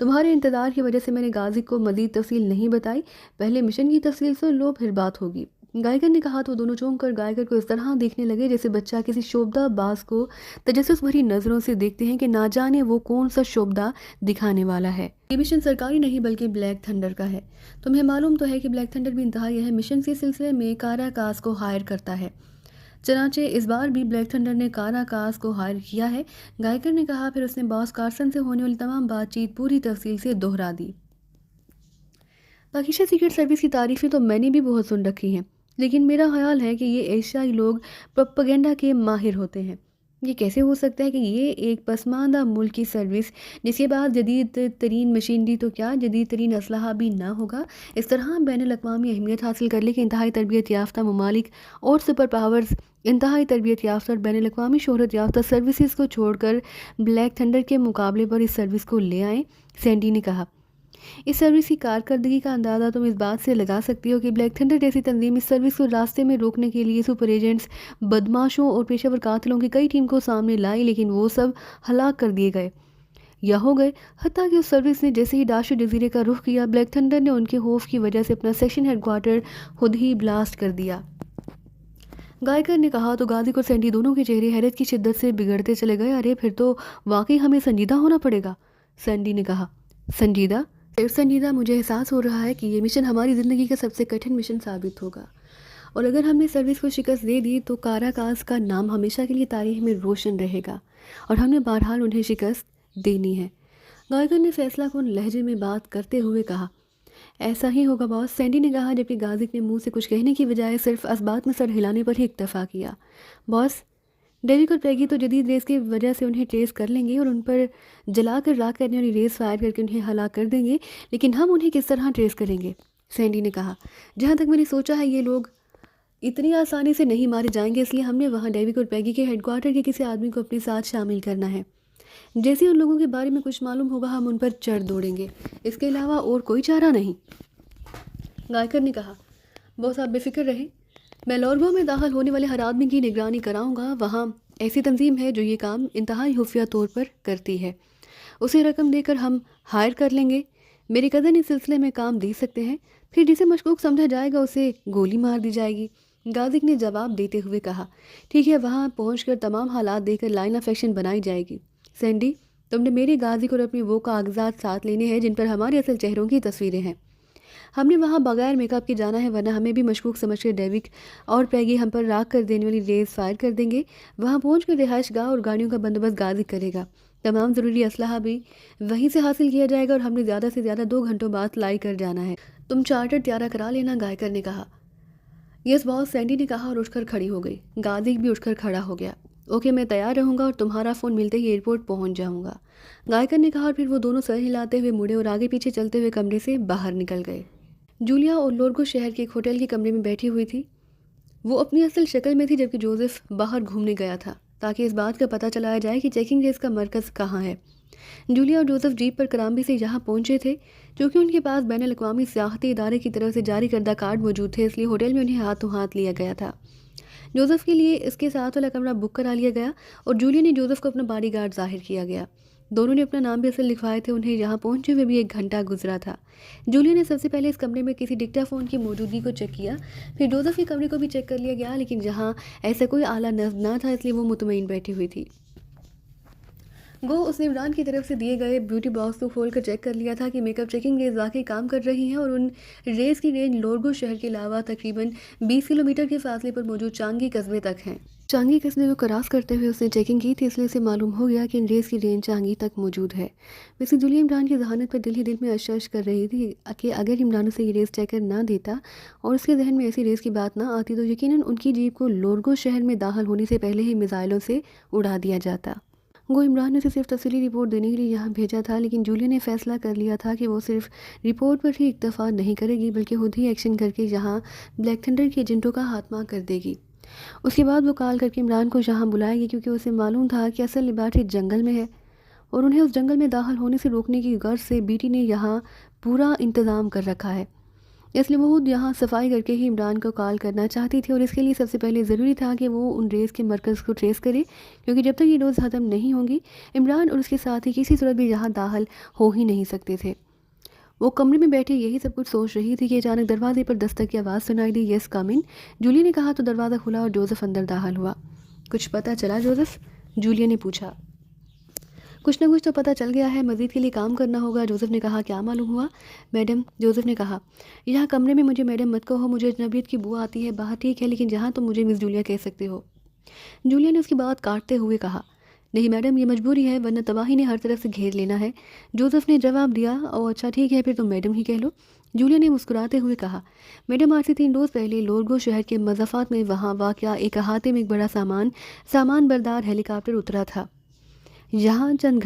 تمہارے انتظار کی وجہ سے میں نے غازق کو مزید تفصیل نہیں بتائی، پہلے مشن کی تفصیل سن لو پھر بات ہوگی، گائیکر نے کہا۔ تو دونوں چونک کر گائیکر کو اس طرح دیکھنے لگے جیسے بچہ کسی شوبدہ باز کو تجسس بھری نظروں سے دیکھتے ہیں کہ نہ جانے وہ کون سا شوبدہ دکھانے والا ہے۔ یہ مشن سرکاری نہیں بلکہ بلیک تھنڈر کا ہے۔ تمہیں معلوم تو ہے کہ بلیک تھنڈر بھی انتہائی اہم مشن کے سلسلے میں کاراکاس کو ہائر کرتا ہے، چنانچہ اس بار بھی بلیک تھنڈر نے کاراکاس کو ہائر کیا ہے، گائیکر نے کہا۔ پھر اس نے باس کارسن سے ہونے والی تمام بات چیت پوری تفصیل سے دہرا دی۔ پاکستان سیکرٹ سروس کی تعریفیں تو میں نے بھی بہت سن رکھی ہیں، لیکن میرا خیال ہے کہ یہ ایشیائی لوگ پروپیگنڈا کے ماہر ہوتے ہیں۔ یہ کیسے ہو سکتا ہے کہ یہ ایک پسماندہ ملک کی سروس جس کے بعد جدید ترین مشینری تو کیا جدید ترین اسلحہ بھی نہ ہوگا، اس طرح بین الاقوامی اہمیت حاصل کر لے کہ انتہائی تربیت یافتہ ممالک اور سپر پاورز انتہائی تربیت یافتہ اور بین الاقوامی شہرت یافتہ سروسز کو چھوڑ کر بلیک تھنڈر کے مقابلے پر اس سروس کو لے آئیں، سینڈی نے کہا۔ اس سروس کی کارکردگی کا اندازہ تم اس بات سے لگا سکتی ہو کہ بلیک تھنڈر جیسی تنظیم اس سروس کو راستے میں روکنے کے لیے سپر ایجنٹس، بدماشوں اور پیشہ ور قاتلوں کی کئی ٹیم کو سامنے لائی، لیکن وہ سب ہلاک کر دیے گئے یا ہو گئے، حتیٰ کہ اس سروس نے جیسے ہی ڈاشو جزیرے کا رخ کیا، بلیک تھنڈر نے ان کے خوف کی وجہ سے اپنا سیکشن ہیڈ کوارٹر خود ہی بلاسٹ کر دیا، گائیکر نے کہا۔ تو غازق اور سینڈی دونوں کے چہرے حیرت کی شدت سے بگڑتے چلے گئے۔ ارے پھر تو واقعی ہمیں سنجیدہ ہونا پڑے گا، سینڈی نے کہا۔ سنجیدہ؟ سنجیدہ، مجھے احساس ہو رہا ہے کہ یہ مشن ہماری زندگی کا سب سے کٹھن مشن ثابت ہوگا، اور اگر ہم نے سروس کو شکست دے دی تو کاراکاس کا نام ہمیشہ کے لیے تاریخ میں روشن رہے گا، اور ہم نے بہرحال انہیں شکست دینی ہے، گائیکر نے فیصلہ کن لہجے میں بات کرتے ہوئے کہا۔ ایسا ہی ہوگا باس، سینڈی نے کہا، جبکہ غازق نے منہ سے کچھ کہنے کی بجائے صرف اسبات میں سر ہلانے پر ہی اکتفا کیا۔ باس، ڈیوک اور پیگی تو جدید ریس کی وجہ سے انہیں ٹریس کر لیں گے اور ان پر جلا کر راکھ کرنے والی ریس فائر کر کے انہیں ہلاک کر دیں گے، لیکن ہم انہیں کس طرح ٹریس کریں گے، سینڈی نے کہا۔ جہاں تک میں نے سوچا ہے یہ لوگ اتنی آسانی سے نہیں مارے جائیں گے، اس لیے ہم نے وہاں ڈیوک اور پیگی کے ہیڈ کوارٹر کے کسی آدمی کو اپنے ساتھ شامل کرنا ہے۔ جیسے ان لوگوں کے بارے میں کچھ معلوم ہوگا ہم ان پر چڑھ دوڑیں گے، اس کے علاوہ اور کوئی چارہ نہیں، گائیکر نے کہا۔ باس آپ بے فکر رہیں، میں لورگو میں داخل ہونے والے ہر آدمی کی نگرانی کراؤں گا، وہاں ایسی تنظیم ہے جو یہ کام انتہائی خفیہ طور پر کرتی ہے، اسے رقم دے کر ہم ہائر کر لیں گے، میرے کزن اس سلسلے میں کام دے سکتے ہیں، پھر جسے مشکوک سمجھا جائے گا اسے گولی مار دی جائے گی۔ غازق نے جواب دیتے ہوئے کہا، ٹھیک ہے، وہاں پہنچ کر تمام حالات دیکھ کر لائن آف ایکشن بنائی جائے گی۔ سینڈی، تم نے میرے غازق اور اپنی وہ کاغذات ساتھ لینے ہیں جن پر ہمارے اصل چہروں کی تصویریں ہیں۔ ہم نے وہاں بغیر میک اپ کے جانا ہے، ورنہ ہمیں بھی مشکوک سمجھ کر ڈیوک اور پیگی ہم پر راکھ کر دینے والی ریز فائر کر دیں گے۔ وہاں پہنچ کر رہائش گاہ اور گاڑیوں کا بندوبست غازق کرے گا۔ تمام ضروری اسلحہ بھی وہیں سے حاصل کیا جائے گا اور ہم نے زیادہ سے زیادہ 2 گھنٹوں بعد فلائی کر جانا ہے۔ تم چارٹر تیار کرا لینا، گائیکر نے کہا۔ یس باس، سینڈی نے کہا اور اٹھ کر کھڑی ہو گئی۔ غازق بھی اٹھ کر کھڑا ہو گیا۔ اوکے، میں تیار رہوں گا اور تمہارا فون ملتے ہی ایئرپورٹ پہنچ جاؤں گا، گائیکر نے کہا، اور پھر وہ دونوں سر ہلاتے ہوئے مڑے اور آگے پیچھے چلتے ہوئے کمرے سے باہر نکل گئے۔ جولیا اور لورگو شہر کے ایک ہوٹل کے کمرے میں بیٹھی ہوئی تھی۔ وہ اپنی اصل شکل میں تھی، جبکہ جوزف باہر گھومنے گیا تھا تاکہ اس بات کا پتہ چلایا جائے کہ چیکنگ ریس کا مرکز کہاں ہے۔ جولیا اور جوزف جیپ پر کرامبی سے یہاں پہنچے تھے۔ چونکہ ان کے پاس بین الاقوامی سیاحتی ادارے کی طرف سے جاری کردہ کارڈ موجود تھے، اس لیے ہوٹل میں انہیں ہاتھوں ہاتھ لیا گیا تھا۔ جوزف کے لیے اس کے ساتھ والا کمرہ بک کرا لیا گیا اور جولیا نے جوزف کو اپنا باڈی گارڈ ظاہر کیا گیا۔ دونوں نے اپنا نام بھی اصل لکھوائے تھے۔ انہیں یہاں پہنچے ہوئے بھی 1 گھنٹہ گزرا تھا۔ جولیا نے سب سے پہلے اس کمرے میں کسی ڈکٹا فون کی موجودگی کو چیک کیا، پھر جوزف کے کمرے کو بھی چیک کر لیا گیا، لیکن جہاں ایسا کوئی آلہ نصب نہ تھا، اس لیے وہ مطمئن بیٹھی ہوئی تھی۔ گو اس نے عمران کی طرف سے دیے گئے بیوٹی باکس کو کھول کر چیک کر لیا تھا کہ میک اپ چیکنگ ریز واقعی کام کر رہی ہیں، اور ان ریز کی رینج لورگو شہر کے علاوہ تقریباً 20 کلومیٹر کے فاصلے پر موجود چانگی قصبے تک ہیں۔ چانگی قصبے کو کراس کرتے ہوئے اس نے چیکنگ کی تھی، اس لیے اسے معلوم ہو گیا کہ ان ریز کی رینج چانگی تک موجود ہے۔ ویسے جولیا عمران کی ذہانت پر دل ہی دل میں اشش کر رہی تھی کہ اگر عمران اسے یہ ریز چیکر نہ دیتا اور اس کے ذہن میں ایسی ریز کی بات نہ آتی تو یقیناً ان کی جیپ کو لورگو شہر میں داخل ہونے سے پہلے ہی میزائلوں سے اڑا دیا جاتا۔ گو عمران نے اسے صرف تفصیلی رپورٹ دینے کے لیے یہاں بھیجا تھا، لیکن جولیا نے فیصلہ کر لیا تھا کہ وہ صرف رپورٹ پر ہی اکتفا نہیں کرے گی، بلکہ خود ہی ایکشن کر کے یہاں بلیک تھنڈر کے ایجنٹوں کا خاتمہ کر دے گی۔ اس کے بعد وہ کال کر کے عمران کو یہاں بلائے گی، کیونکہ اسے معلوم تھا کہ اصل لیبارٹری جنگل میں ہے اور انہیں اس جنگل میں داخل ہونے سے روکنے کی غرض سے بیٹی نے یہاں پورا انتظام کر رکھا ہے۔ اس لیے وہ خود یہاں صفائی کر کے ہی عمران کو کال کرنا چاہتی تھی، اور اس کے لیے سب سے پہلے ضروری تھا کہ وہ ان ریز کے مرکز کو ٹریس کرے، کیونکہ جب تک یہ ڈوز ختم نہیں ہوں گی عمران اور اس کے ساتھی کسی صورت بھی یہاں داخل ہو ہی نہیں سکتے تھے۔ وہ کمرے میں بیٹھی یہی سب کچھ سوچ رہی تھی کہ اچانک دروازے پر دستک کی آواز سنائی دی۔ یس کم ان، جولیا نے کہا تو دروازہ کھلا اور جوزف اندر داخل ہوا۔ کچھ پتہ چلا جوزف؟ جولیا نے پوچھا۔ کچھ نہ کچھ تو پتہ چل گیا ہے، مزید کے لیے کام کرنا ہوگا، جوزف نے کہا۔ کیا معلوم ہوا؟ میڈم، جوزف نے کہا، یہاں کمرے میں مجھے میڈم مت کہو، مجھے اجنبیت کی بو آتی ہے باہر، ٹھیک ہے، لیکن جہاں تم مجھے مس جولیا کہہ سکتے ہو۔ جولیا نے اس کی بات کاٹتے ہوئے کہا، نہیں میڈم، یہ مجبوری ہے، ورنہ تباہی نے ہر طرف سے گھیر لینا ہے۔ جوزف نے جواب دیا، او اچھا ٹھیک ہے، پھر تم میڈم ہی کہہ لو۔ جولیا نے مسکراتے ہوئے کہا، میڈم آج سے 3 روز پہلے لورگو شہر کے مضافات میں وہاں واقع ایک احاطے میں ایک بڑا سامان بردار ہیلی کاپٹر اترا تھا۔ یہاں چند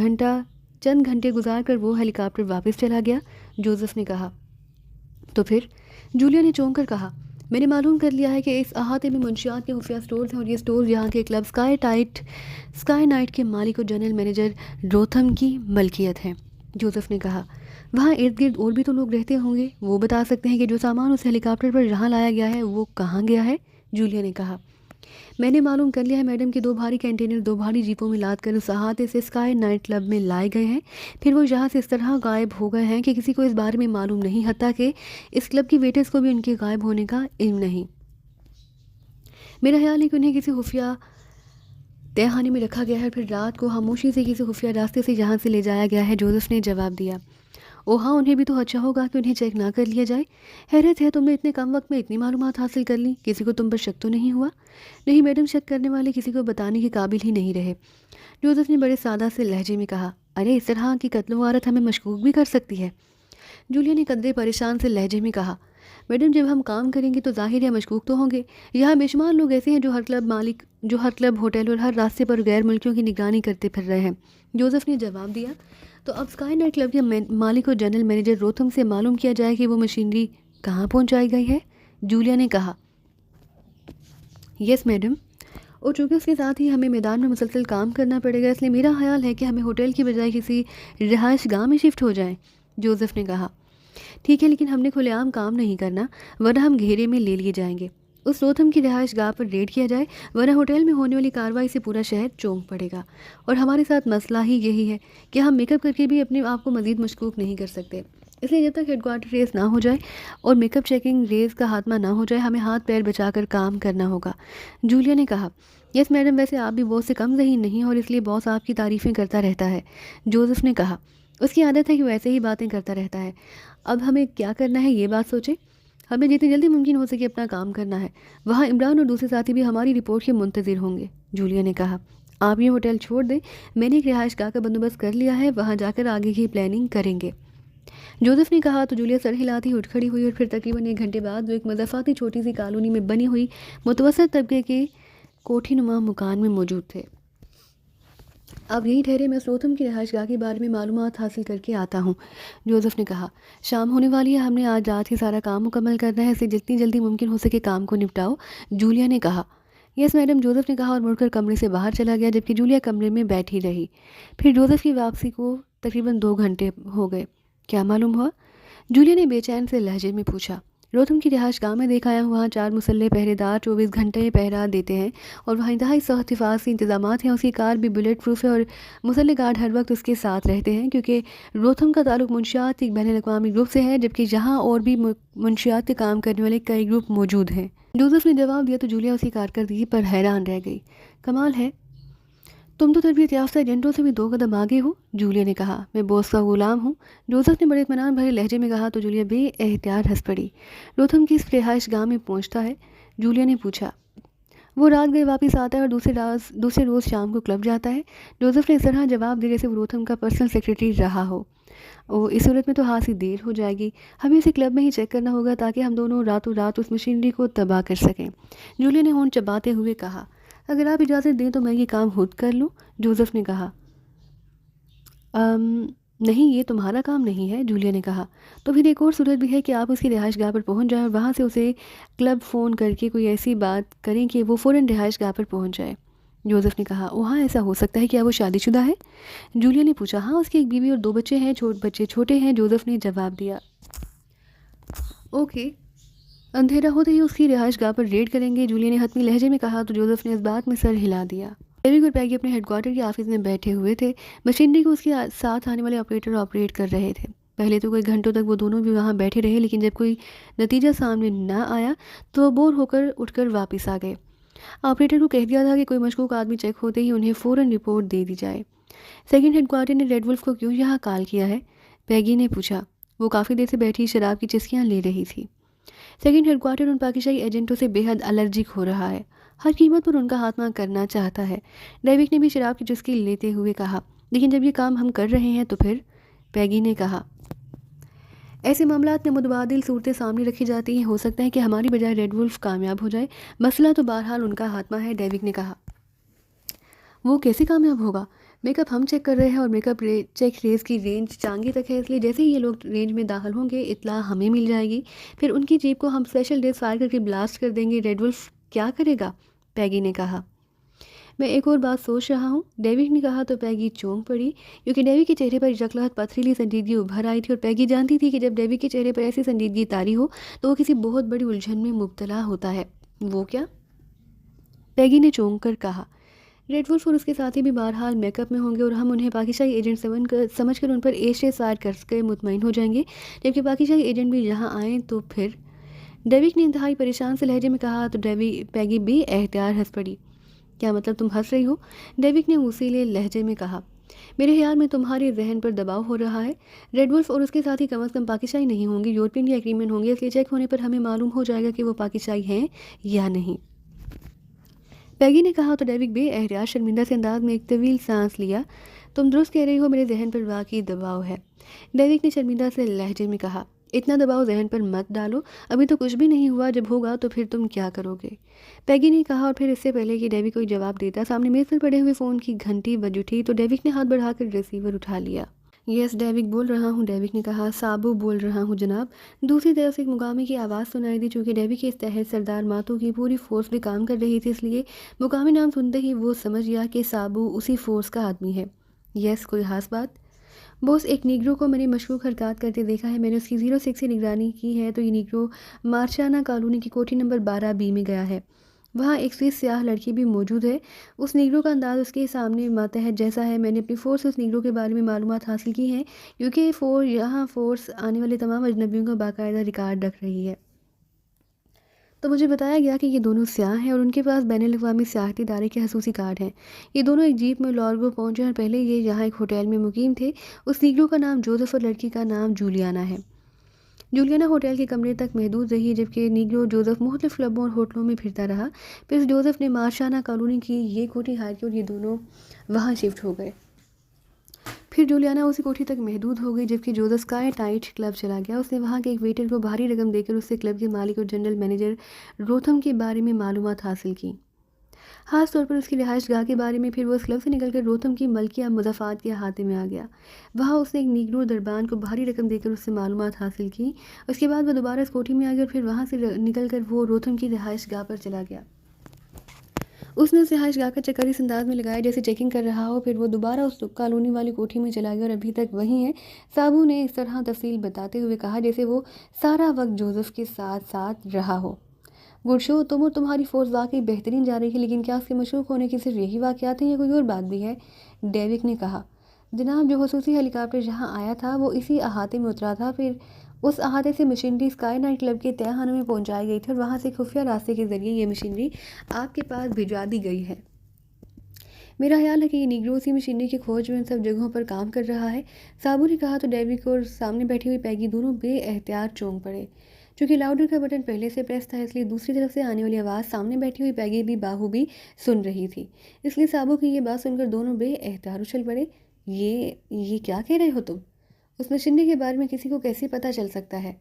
گھنٹے گزار کر وہ ہیلی کاپٹر واپس چلا گیا، جوزف نے کہا۔ تو پھر؟ جولیا نے چونک کر کہا، میں نے معلوم کر لیا ہے کہ اس احاطے میں منشیات کے خفیہ سٹورز ہیں، اور یہ سٹورز یہاں کے کلب اسکائی نائٹ کے مالک اور جنرل مینیجر روتھم کی ملکیت ہیں، جوزف نے کہا۔ وہاں ارد گرد اور بھی تو لوگ رہتے ہوں گے، وہ بتا سکتے ہیں کہ جو سامان اس ہیلی کاپٹر پر یہاں لایا گیا ہے وہ کہاں گیا ہے، جولیا نے کہا۔ میں نے معلوم کر لیا ہے میڈم کہ 2 بھاری کنٹینر 2 بھاری جیپوں میں لاد کر اس احاطے سے اسکائی نائٹ کلب میں لائے گئے ہیں، پھر وہ یہاں سے اس طرح غائب ہو گئے ہیں کہ کسی کو اس بارے میں معلوم نہیں، حتیٰ کہ اس کلب کی ویٹرز کو بھی ان کے غائب ہونے کا علم نہیں۔ میرا خیال ہے کہ انہیں کسی خفیہ تہہ خانے میں رکھا گیا ہے، پھر رات کو خاموشی سے کسی خفیہ راستے سے یہاں سے لے جایا گیا ہے، جوزف نے جواب دیا۔ او ہاں، انہیں بھی تو اچھا ہوگا کہ انہیں چیک نہ کر لیا جائے۔ حیرت ہے، تم نے اتنے کم وقت میں اتنی معلومات حاصل کر لی، کسی کو تم پر شک تو نہیں ہوا؟ نہیں میڈم، شک کرنے والے کسی کو بتانے کے قابل ہی نہیں رہے، جوزف نے بڑے سادہ سے لہجے میں کہا۔ ارے اس طرح کی قتل و غارت ہمیں مشکوک بھی کر سکتی ہے، جولیا نے قدرے پریشان سے لہجے میں کہا۔ میڈم جب ہم کام کریں گے تو ظاہر ہے مشکوک تو ہوں گے، یہاں بے شمار لوگ ایسے ہیں جو ہر کلب ہوٹل اور ہر راستے پر غیر ملکیوں کی نگرانی کرتے پھر رہے ہیں، جوزف نے جواب دیا۔ تو اب اسکائی نائٹ کلب کے مالک اور جنرل مینیجر روتھم سے معلوم کیا جائے کہ وہ مشینری کہاں پہنچائی گئی ہے، جولیا نے کہا۔ یس میڈم، اور چونکہ اس کے ساتھ ہی ہمیں میدان میں مسلسل کام کرنا پڑے گا، اس لیے میرا خیال ہے کہ ہمیں ہوٹل کی بجائے کسی رہائش گاہ میں شفٹ ہو جائیں، جوزف نے کہا۔ ٹھیک ہے، لیکن ہم نے کھلے عام کام نہیں کرنا، ورنہ ہم گھیرے میں لے لیے جائیں گے۔ اس روتھم کی رہائش گاہ پر ریڈ کیا جائے، ورنہ ہوٹل میں ہونے والی کارروائی سے پورا شہر چونک پڑے گا، اور ہمارے ساتھ مسئلہ ہی یہی ہے کہ ہم میک اپ کر کے بھی اپنے آپ کو مزید مشکوک نہیں کر سکتے۔ اس لیے جب تک ہیڈ کوارٹر ریس نہ ہو جائے اور میک اپ چیکنگ ریس کا خاتمہ نہ ہو جائے ہمیں ہاتھ پیر بچا کر کام کرنا ہوگا، جولیا نے کہا۔ یس میڈم، ویسے آپ بھی باس سے کم ذہین نہیں اور اس لیے باس آپ کی تعریفیں کرتا رہتا ہے، جوزف نے کہا۔ اس کی عادت ہے کہ وہ ایسے ہی باتیں کرتا رہتا ہے۔ اب ہمیں کیا کرنا ہے یہ بات سوچیں۔ ہمیں جتنی جلدی ممکن ہو سکے اپنا کام کرنا ہے۔ وہاں عمران اور دوسرے ساتھی بھی ہماری رپورٹ کے منتظر ہوں گے، جولیا نے کہا۔ آپ یہ ہوٹل چھوڑ دیں، میں نے ایک رہائش گاہ کا بندوبست کر لیا ہے، وہاں جا کر آگے کی پلاننگ کریں گے، جوزف نے کہا۔ تو جولیا سر ہلاتی اٹھ کھڑی ہوئی اور پھر تقریباً 1 گھنٹے بعد وہ ایک مضافاتی چھوٹی سی کالونی میں بنی ہوئی متوسط طبقے کے کوٹھی نما مکان میں موجود تھے۔ اب یہی ٹھہرے، میں سروتھم کی رہائش گاہ کے بارے میں معلومات حاصل کر کے آتا ہوں، جوزف نے کہا۔ شام ہونے والی ہے، ہم نے آج رات ہی سارا کام مکمل کرنا ہے، اسے جتنی جلدی ممکن ہو سکے کام کو نپٹاؤ، جولیا نے کہا۔ یس میڈم، جوزف نے کہا اور مڑ کر کمرے سے باہر چلا گیا، جبکہ جولیا کمرے میں بیٹھی رہی۔ پھر جوزف کی واپسی کو تقریباً 2 گھنٹے ہو گئے۔ کیا معلوم ہوا؟ جولیا نے بے چین سے لہجے میں پوچھا۔ روتھم کی رہائش گاہ میں دیکھا ہے، وہاں 4 مسلح پہرے دار 24 گھنٹے پہرا دیتے ہیں اور وہاں انتہائی سخت حفاظتی انتظامات ہیں۔ اس کی کار بھی بلیٹ پروف ہے اور مسلح گارڈ ہر وقت اس کے ساتھ رہتے ہیں، کیونکہ روتھم کا تعلق منشیات ایک بین الاقوامی گروپ سے ہے، جبکہ یہاں اور بھی منشیات کے کام کرنے والے کئی گروپ موجود ہیں، جوزف نے جواب دیا۔ تو جولیا اس کی کارکردگی پر حیران رہ گئی۔ کمال ہے، تم تو تربیت یافتہ ایجنٹوں سے بھی 2 قدم آگے ہو، جولیا نے کہا۔ میں باس کا غلام ہوں، جوزف نے بڑے اطمینان بھرے لہجے میں کہا۔ تو جولیا بے احتیاط ہنس پڑی۔ روتھم کی اس رہائش گاہ میں پہنچتا ہے، جولیا نے پوچھا۔ وہ رات گئے واپس آتا ہے اور دوسرے روز شام کو کلب جاتا ہے، جوزف نے اس طرح جواب دیا جیسے وہ روتھم کا پرسنل سیکرٹری رہا ہو۔ اس صورت میں تو خاصی دیر ہو جائے گی، ہمیں اسے کلب میں ہی چیک کرنا ہوگا تاکہ ہم دونوں راتوں رات اس مشینری کو تباہ کر سکیں، جولیا نے ہونٹ چباتے ہوئے کہا۔ اگر آپ اجازت دیں تو میں یہ کام خود کر لوں، جوزف نے کہا۔ نہیں، یہ تمہارا کام نہیں ہے، جولیا نے کہا۔ تو پھر ایک اور صورت بھی ہے کہ آپ اس کی رہائش گاہ پر پہنچ جائیں اور وہاں سے اسے کلب فون کر کے کوئی ایسی بات کریں کہ وہ فوراً رہائش گاہ پر پہنچ جائے، جوزف نے کہا۔ وہاں ایسا ہو سکتا ہے، کیا وہ شادی شدہ ہے؟ جولیا نے پوچھا۔ ہاں، اس کی ایک بیوی اور 2 بچے ہیں، بچے چھوٹے ہیں، جوزف نے جواب دیا۔ اوکے، اندھیرا ہوتے ہی اس کی رہائش گاہ پر ریڈ کریں گے، جولیا نے حتمی لہجے میں کہا۔ تو جوزف نے اس بات میں سر ہلا دیا۔ ڈیوک اور پیگی اپنے ہیڈ کوارٹر کے آفس میں بیٹھے ہوئے تھے، مشینری کو اس کے ساتھ آنے والے آپریٹر آپریٹ کر رہے تھے۔ پہلے تو کئی گھنٹوں تک وہ دونوں بھی وہاں بیٹھے رہے، لیکن جب کوئی نتیجہ سامنے نہ آیا تو وہ بور ہو کر اٹھ کر واپس آ گئے۔ آپریٹر کو کہہ دیا تھا کہ کوئی مشکوک آدمی چیک ہوتے ہی انہیں فوراً رپورٹ دے دی جائے۔ سیکنڈ ہیڈ کوارٹر نے ریڈ ولف کو کیوں یہاں کال کیا ہے؟ پیگی نے پوچھا۔ وہ کافی دیر سے بیٹھی شراب کی چسکیاں لے رہی تھی۔ سیکنڈ ہیڈ کوارٹر ان پاکستانی ایجنٹوں سے بے حد الرجک ہو رہا ہے، ہر قیمت پر ان کا خاتمہ کرنا چاہتا ہے، ڈیوک نے بھی شراب کی چسکی لیتے ہوئے کہا۔ لیکن جب یہ کام ہم کر رہے ہیں تو پھر، پیگی نے کہا۔ ایسے معاملات میں متبادل صورتیں سامنے رکھی جاتی ہیں، ہو سکتا ہے کہ ہماری بجائے ریڈ ولف کامیاب ہو جائے، مسئلہ تو بہرحال ان کا خاتمہ ہے، ڈیوک نے کہا۔ وہ کیسے کامیاب ہوگا؟ میک اپ ہم چیک کر رہے ہیں اور میک اپ چیک ریس کی رینج چانگی تک ہے، اس لیے جیسے ہی یہ لوگ رینج میں داخل ہوں گے اطلاع ہمیں مل جائے گی، پھر ان کی جیپ کو ہم اسپیشل ریس فائر کر کے بلاسٹ کر دیں گے۔ ریڈ ولف کیا کرے گا؟ پیگی نے کہا۔ میں ایک اور بات سوچ رہا ہوں، ڈیوک نے کہا۔ تو پیگی چونک پڑی، کیونکہ ڈیوک کے چہرے پر یکلہت پتھریلی سنجیدگی ابھر آئی تھی اور پیگی جانتی تھی کہ جب ڈیوک کے چہرے پر ایسی سنجیدگی طاری ہو تو وہ کسی بہت بڑی الجھن میں مبتلا ہوتا ہے۔ وہ کیا؟ پیگی نے چونک کر کہا۔ ریڈ ولف اور اس کے ساتھی بھی بہرحال میک اپ میں ہوں گے اور ہم انہیں پاکستانی ایجنٹ سمجھ کر ان پر ایشے فائر کر کے مطمئن ہو جائیں گے، جبکہ پاکستانی ایجنٹ بھی یہاں آئیں تو پھر، ڈیوک نے انتہائی پریشان سے لہجے میں کہا۔ تو پیگی بے احتیاط ہنس پڑی۔ کیا مطلب تم ہنس رہی ہو؟ ڈیوک نے موسیلے لہجے میں کہا۔ میرے خیال میں تمہارے ذہن پر دباؤ ہو رہا ہے، ریڈ ولف اور اس کے ساتھی کم از کم پاکستانی نہیں ہوں گے، یورپین یا ایگریمنٹ ہوں گے، اس لیے چیک ہونے پر ہمیں معلوم ہو جائے گا کہ وہ پاکستانی ہیں یا نہیں، پیگی نے کہا۔ تو ڈیوک بے احتیاط شرمندہ سے انداز میں ایک طویل سانس لیا۔ تم درست کہہ رہی ہو، میرے ذہن پر واقعی دباؤ ہے، ڈیوک نے شرمندہ سے لہجے میں کہا۔ اتنا دباؤ ذہن پر مت ڈالو، ابھی تو کچھ بھی نہیں ہوا، جب ہوگا تو پھر تم کیا کرو گے، پیگی نے کہا۔ اور پھر اس سے پہلے کہ ڈیوک کوئی جواب دیتا، سامنے میز پر پڑے ہوئے فون کی گھنٹی بج اٹھی تو ڈیوک نے ہاتھ بڑھا کر ریسیور اٹھا لیا۔ یس، ڈیوک بول رہا ہوں، ڈیوک نے کہا۔ سابو بول رہا ہوں جناب، دوسری طرف سے ایک مقامی کی آواز سنائی دی، چونکہ ڈیوک کے اس تحت سردار ماتو کی پوری فورس بھی کام کر رہی تھی، اس لیے مقامی نام سنتے ہی وہ سمجھ گیا کہ سابو اسی فورس کا آدمی ہے۔ یس، کوئی خاص بات؟ بوس، ایک نیگرو کو میں نے مشکوک حرکات کرتے دیکھا ہے، میں نے اس کی 06 سے نگرانی کی ہے، تو یہ نیگرو مارچانہ کالونی کی کوٹھی نمبر 12B میں گیا ہے، وہاں ایک سوئس سیاہ لڑکی بھی موجود ہے۔ اس نیگرو کا انداز اس کے سامنے ماتحت جیسا ہے۔ میں نے اپنی فورس سے اس نیگرو کے بارے میں معلومات حاصل کی ہیں، کیونکہ یہاں فورس آنے والے تمام اجنبیوں کا باقاعدہ ریکارڈ رکھ رہی ہے۔ تو مجھے بتایا گیا کہ یہ دونوں سیاہ ہیں اور ان کے پاس بین الاقوامی سیاحتی ادارے کے خصوصی کارڈ ہیں۔ یہ دونوں ایک جیپ میں لارگو پہنچے اور پہلے یہ یہاں ایک ہوٹل میں مقیم تھے۔ اس نیگرو کا نام جوزف اور لڑکی کا نام جولیانا ہے۔ جولیانا ہوٹل کے کمرے تک محدود رہی، جبکہ نیگرو جوزف مختلف کلبوں اور ہوٹلوں میں پھرتا رہا۔ پھر جوزف نے مارشانہ کالونی کی یہ کوٹھی ہائر کی اور یہ دونوں وہاں شفٹ ہو گئے۔ پھر جولیانا اسی کوٹھی تک محدود ہو گئی، جبکہ جوزف اسکائی نائٹ کلب چلا گیا۔ اس نے وہاں کے ایک ویٹر کو بھاری رقم دے کر اس سے کلب کے مالک اور جنرل مینیجر روتھم کے بارے میں معلومات حاصل کی، خاص طور پر اس کی رہائش گاہ کے بارے میں۔ پھر وہ اس کلب سے نکل کر روتھم کی ملکیہ مضافات کے احاطے میں آ گیا۔ وہاں اس نے ایک نیگرو دربان کو بھاری رقم دے کر اس سے معلومات حاصل کی۔ اس کے بعد وہ دوبارہ اس کوٹھی میں آ گیا اور پھر وہاں سے نکل کر وہ روتھم کی رہائش گاہ پر چلا گیا۔ اس نے رہائش گاہ کا چکر اس انداز میں لگایا جیسے چیکنگ کر رہا ہو۔ پھر وہ دوبارہ اس کالونی والی کوٹھی میں چلا گیا اور ابھی تک وہیں ہے۔ سابو نے اس طرح تفصیل بتاتے ہوئے کہا جیسے وہ سارا وقت جوزف کے ساتھ رہا ہو۔ گڈ شو، تم اور تمہاری فورس واقعی بہترین جا رہی ہے، لیکن کیا اس کے مشروک ہونے کی صرف یہی واقعات ہیں یا کوئی اور بات بھی ہے؟ ڈیوک نے کہا، جناب، جو خصوصی ہیلی کاپٹر جہاں آیا تھا وہ اسی احاطے میں اترا تھا۔ پھر اس احاطے سے مشینری اسکائی نائٹ کلب کے تہہ خانے میں پہنچائی گئی تھی اور وہاں سے خفیہ راستے کے ذریعے یہ مشینری آپ کے پاس بھجوا دی گئی ہے۔ میرا خیال ہے کہ یہ نیگرو اسی مشینری کی کھوج میں ان سب جگہوں پر کام کر رہا ہے، سابو نے کہا۔ تو ڈیوک اور سامنے بیٹھی ہوئی پیگی دونوں بے احتیاط چونک پڑے۔ چونکہ لاؤڈر کا بٹن پہلے سے پریس تھا، اس لیے دوسری طرف سے آنے والی آواز سامنے بیٹھی ہوئی پیگی بھی باہوبی سن رہی تھی، اس لیے سابو کی یہ بات سن کر دونوں بے احتیاط اچھل پڑے۔ یہ کیا کہہ رہے ہو تم؟ اس مشینری کے بارے میں کسی کو کیسے پتہ چل سکتا ہے؟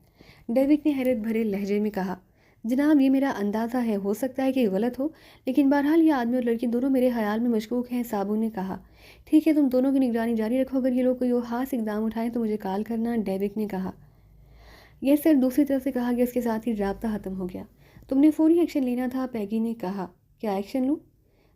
ڈیوک نے حیرت بھرے لہجے میں کہا، جناب، یہ میرا اندازہ ہے، ہو سکتا ہے کہ غلط ہو، لیکن بہرحال یہ آدمی اور لڑکی دونوں میرے خیال میں مشکوک ہیں۔ سابو نے کہا، ٹھیک ہے، تم دونوں کی نگرانی جاری رکھو، اگر یہ لوگ کوئی خاص اقدام اٹھائیں تو مجھے کال کرنا۔ ڈیوک نے کہا، یہ سر دوسری طرف سے کہا گیا، اس کے ساتھ ہی رابطہ ختم ہو گیا۔ تم نے فوری ایکشن لینا تھا، پیگی نے کہا۔ کیا ایکشن لوں؟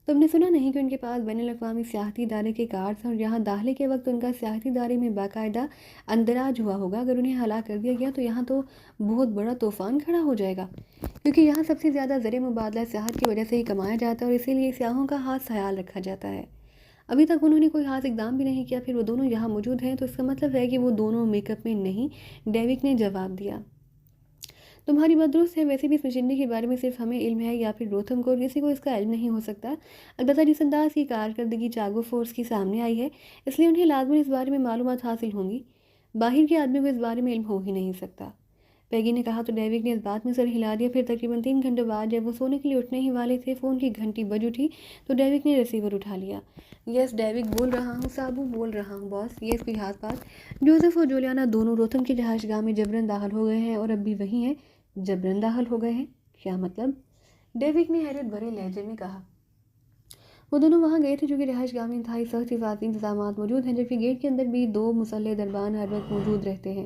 تم نے سنا نہیں کہ ان کے پاس بین الاقوامی سیاحتی ادارے کے کارڈز ہیں اور یہاں داخلے کے وقت ان کا سیاحتی ادارے میں باقاعدہ اندراج ہوا ہوگا۔ اگر انہیں ہلاک کر دیا گیا تو یہاں تو بہت بڑا طوفان کھڑا ہو جائے گا، کیونکہ یہاں سب سے زیادہ زر مبادلہ سیاحت کی وجہ سے ہی کمایا جاتا ہے اور اسی لیے سیاحوں کا خاص خیال رکھا جاتا ہے۔ ابھی تک انہوں نے کوئی خاص اقدام بھی نہیں کیا، پھر وہ دونوں یہاں موجود ہیں تو اس کا مطلب ہے کہ وہ دونوں میک اپ میں نہیں، ڈیوک نے جواب دیا۔ تمہاری بات درست ہے، ویسے بھی اس مشینری کے بارے میں صرف ہمیں علم ہے یا پھر روتھم کو، اور کسی کو اس کا علم نہیں ہو سکتا۔ البتہ جس انداز کی کارکردگی چاگو فورس کی سامنے آئی ہے، اس لیے انہیں لازماً اس بارے میں معلومات حاصل ہوں گی۔ باہر کے آدمی کو اس بارے میں علم ہو ہی نہیں سکتا، پیگی نے کہا۔ تو ڈیوک نے اس بات میں سر ہلا دیا۔ پھر تقریباً 3 گھنٹے بعد جب وہ سونے کے لیے اٹھنے ہی والے تھے، فون کی گھنٹی بج اٹھی تو ڈیوک نے ریسیور اٹھا لیا۔ یس ڈیوک بول رہا ہوں، سابو بول رہا ہوں باس۔ یہ کوئی خاص بات؟ جوزف اور جولیانا دونوں روتھم کی رہائش گاہ میں جبراً داخل ہو گئے ہیں اور اب بھی وہیں ہیں۔ جبراً داخل ہو گئے ہیں؟ کیا مطلب؟ ڈیوک نے حیرت بھرے لہجے میں کہا۔ وہ دونوں وہاں گئے تھے چونکہ رہائش گاہ میں انتہائی سخت حفاظتی انتظامات موجود ہیں، جبکہ گیٹ کے اندر بھی 2 مسلح دربان ہر وقت موجود رہتے ہیں۔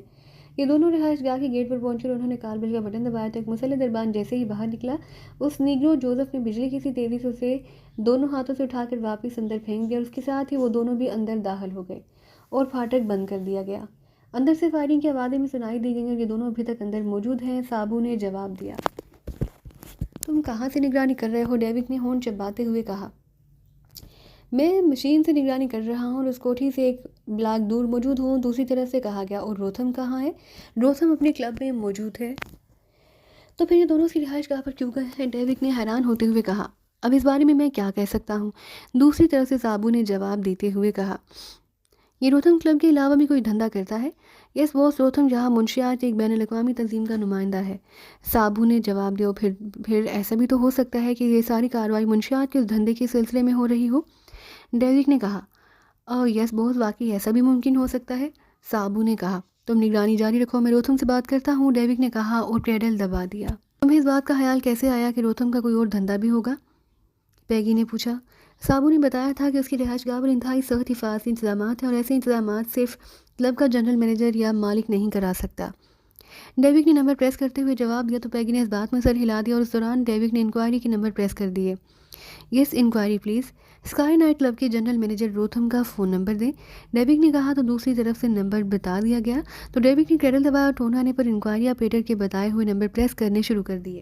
یہ دونوں رہائش گاہ کے گیٹ پر پہنچے اور انہوں نے کال بیل کا بٹن دبایا تو ایک مسلح دربان جیسے ہی باہر نکلا، اس نیگرو جوزف نے بجلی کی سی تیزی سے اسے دونوں ہاتھوں سے اٹھا کر واپس اندر پھینک دیا اور اس کے ساتھ ہی وہ دونوں بھی اندر داخل ہو گئے اور پھاٹک بند کر دیا گیا۔ اندر سے فائرنگ کی آوازیں بھی سنائی دی گئیں اور یہ دونوں ابھی تک اندر موجود ہیں، سابو نے جواب دیا۔ تم کہاں سے نگرانی کر رہے ہو؟ ڈیوک نے ہونٹ چباتے ہوئے کہا۔ میں مشین سے نگرانی کر رہا ہوں اور اس کوٹھی سے ایک بلاک دور موجود ہوں، دوسری طرف سے کہا گیا۔ اور روتھم کہاں ہے؟ روتھم اپنے کلب میں موجود ہے۔ تو پھر یہ دونوں اس کی رہائش گاہ پر کیوں گئے ہیں؟ ڈیوک نے حیران ہوتے ہوئے کہا۔ اب اس بارے میں کیا کہہ سکتا ہوں؟ دوسری طرف سے سابو نے جواب دیتے ہوئے کہا۔ یہ روتھم کلب کے علاوہ بھی کوئی دھندا کرتا ہے؟ یس باس، روتھم یہاں منشیات ایک بین الاقوامی تنظیم کا نمائندہ ہے، سابو نے جواب دیا۔ پھر ایسا بھی تو ہو سکتا ہے کہ یہ ساری کارروائی منشیات کے اس دھندے کے سلسلے میں ہو رہی ہو، ڈیوک نے کہا۔ یس باس، واقعی ایسا بھی ممکن ہو سکتا ہے، سابو نے کہا۔ تم نگرانی جاری رکھو، میں روتھم سے بات کرتا ہوں، ڈیوک نے کہا اور پیڈل دبا دیا۔ تمہیں اس بات کا خیال کیسے آیا کہ روتھم کا کوئی اور دھندا بھی ہوگا؟ پیگی نے پوچھا۔ سابو نے بتایا تھا کہ اس کی رہائش گاہ پر انتہائی سخت حفاظتی انتظامات ہیں اور ایسے انتظامات صرف کلب کا جنرل مینیجر یا مالک نہیں کرا سکتا۔ ڈیوک نے نمبر پریس کرتے ہوئے جواب دیا تو پیگی نے اس بات میں سر ہلا دیا اور اس دوران ڈیوک نے انکوائری کے نمبر پریس کر دیے۔ Yes enquiry please, sky night club کے جنرل مینیجر روتھم کا فون نمبر دیں، ڈیوک نے کہا۔ تو دوسری طرف سے نمبر بتا دیا گیا تو ڈیوک نے کریڈل دبایا اور ٹون آنے پر انکوائری آپریٹر کے بتائے ہوئے نمبر پریس کرنے شروع کر دیے۔